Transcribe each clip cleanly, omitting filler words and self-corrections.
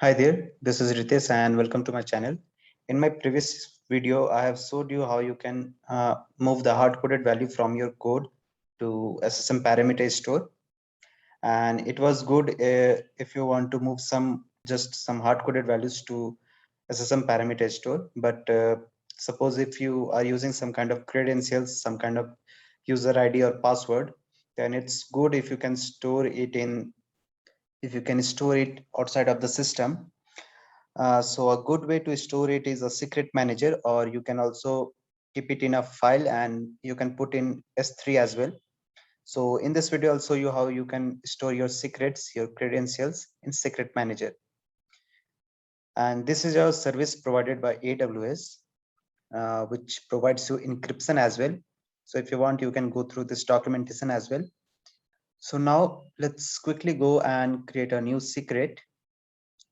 Hi there, this is Ritesh and welcome to my channel. In my previous video, I have showed you how you can move the hard-coded value from your code to SSM parameter store. And it was good if you want to move some hard-coded values to SSM parameter store. But suppose if you are using some kind of credentials, some kind of user ID or password, then it's good if you can store it outside of the system. So a good way to store it is a secret manager, or you can also keep it in a file and you can put in S3 as well. So in this video, I'll show you how you can store your secrets, your credentials in secret manager. And this is a service provided by AWS, which provides you encryption as well. So if you want, you can go through this documentation as well. So now let's quickly go and create a new secret.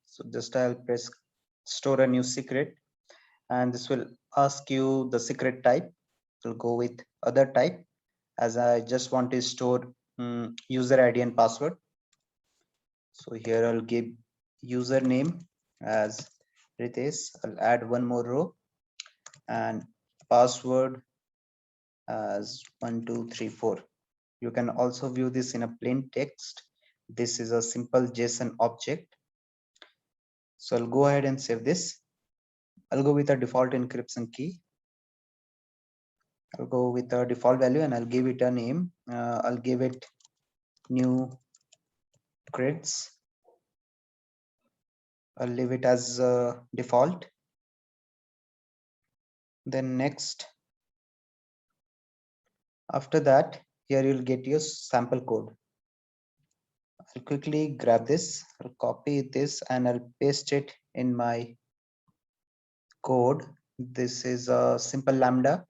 So just I'll press store a new secret, and this will ask you the secret type. We'll go with other type, as I just want to store user ID and password. So here I'll give username as Ritesh. I'll add one more row and password as 1234. You can also view this in a plain text. This is a simple JSON object. So I'll go ahead and save this. I'll go with a default encryption key. I'll go with a default value and I'll give it a name. I'll give it new creds. I'll leave it as default. Then next, after that, here you'll get your sample code. I'll quickly grab this, I'll copy this and I'll paste it in my code. This is a simple lambda.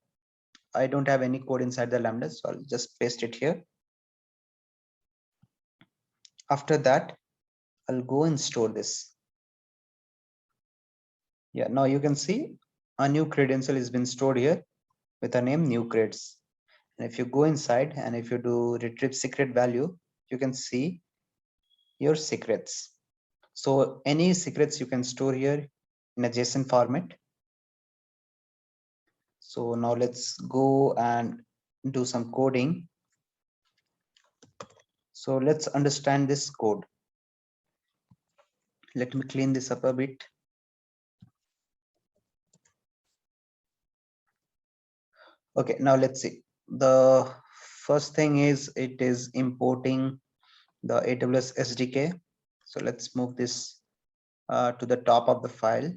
I don't have any code inside the lambda, so I'll just paste it here. After that, I'll go and store this. Yeah, now you can see a new credential has been stored here with a name new creds. And if you go inside and if you do retrieve secret value, you can see your secrets. So any secrets you can store here in a JSON format. So now let's go and do some coding. So let's understand this code. Let me clean this up a bit. Okay, now let's see. The first thing is it is importing the AWS SDK. So let's move this to the top of the file.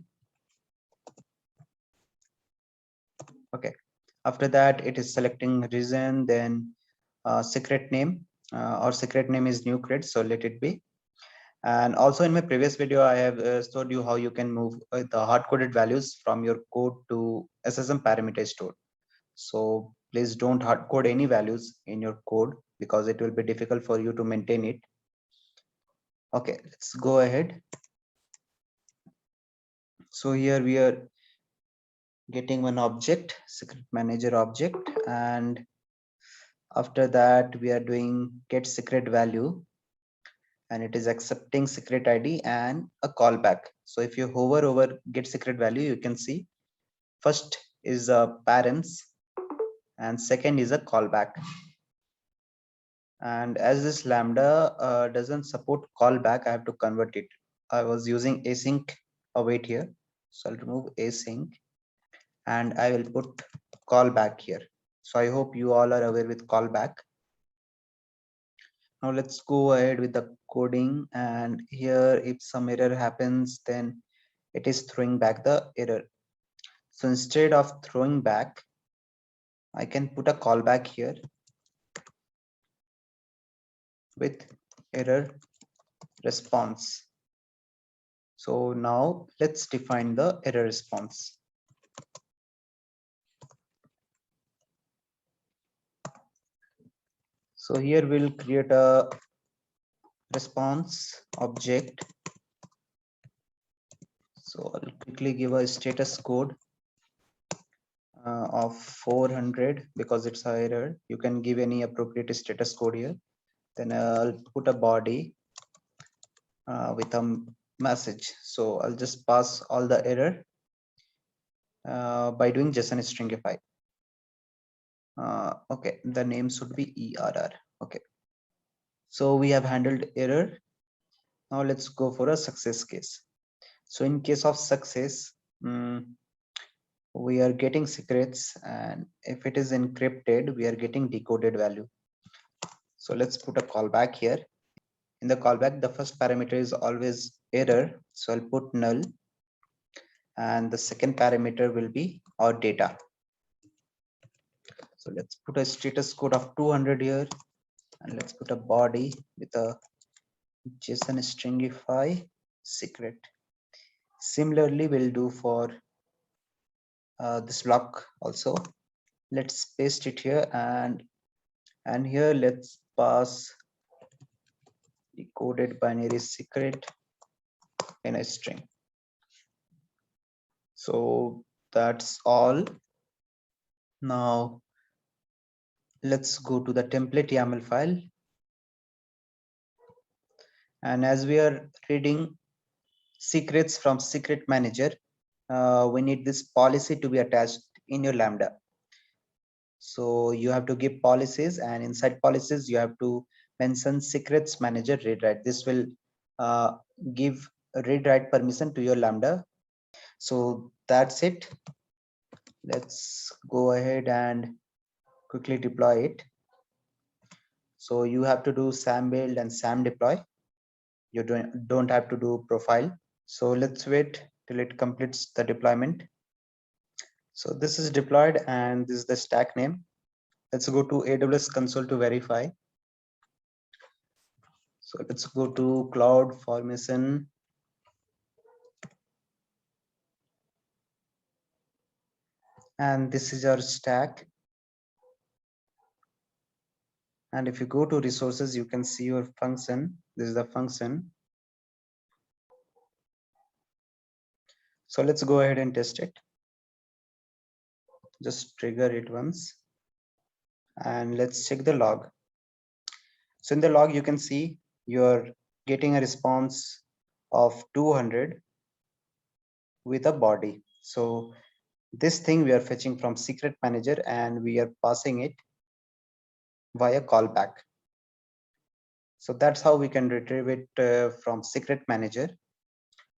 Okay, after that it is selecting reason, then secret name. Our secret name is new cred, so let it be. And also in my previous video, I have showed you how you can move the hard-coded values from your code to SSM parameter store. So please don't hard code any values in your code because it will be difficult for you to maintain it. Okay, let's go ahead. So here we are getting one object, secret manager object, and after that we are doing get secret value, and it is accepting secret ID and a callback. So if you hover over get secret value, you can see first is a parents and second is a callback. And as this lambda doesn't support callback, I have to convert it. I was using async await here, so I'll remove async and I will put callback here. So I hope you all are aware with callback. Now let's go ahead with the coding, and here if some error happens, then it is throwing back the error. So instead of throwing back, I can put a callback here with error response. So now let's define the error response. So here we'll create a response object. So I'll quickly give a status code of 400 because it's a error. You can give any appropriate status code here. Then I'll put a body with a message. So I'll just pass all the error by doing JSON stringify. Okay, the name should be ERR. Okay, so we have handled error. Now let's go for a success case. So in case of success, we are getting secrets, and if it is encrypted, we are getting decoded value. So let's put a callback here. In the callback, the first parameter is always error. So I'll put null, and the second parameter will be our data. So let's put a status code of 200 here, and let's put a body with a JSON stringify secret. Similarly, we'll do for this block also. Let's paste it here, and here let's pass decoded binary secret in a string. So that's all. Now let's go to the template YAML file, and as we are reading secrets from secret manager, we need this policy to be attached in your Lambda. So you have to give policies, and inside policies you have to mention secrets manager read write. This will give read write permission to your Lambda. So that's it. Let's go ahead and quickly deploy it. So you have to do SAM build and SAM deploy. You don't have to do profile. So let's wait till it completes the deployment. So this is deployed, and this is the stack name. Let's go to AWS console to verify. So let's go to cloud formation. And this is our stack. And if you go to resources, you can see your function. This is the function. So let's go ahead and test it. Just trigger it once. And let's check the log. So in the log, you can see you're getting a response of 200 with a body. So this thing we are fetching from secret manager, and we are passing it via callback. So that's how we can retrieve it from secret manager.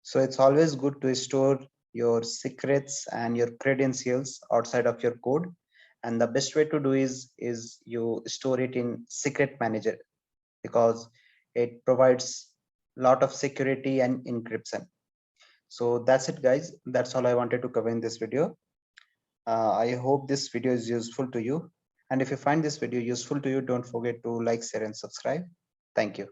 So it's always good to store your secrets and your credentials outside of your code, and the best way to do is you store it in secret manager, because it provides a lot of security and encryption. So that's it, guys. That's all I wanted to cover in this video. I hope this video is useful to you, and if you find this video useful to you, don't forget to like, share and subscribe. Thank you.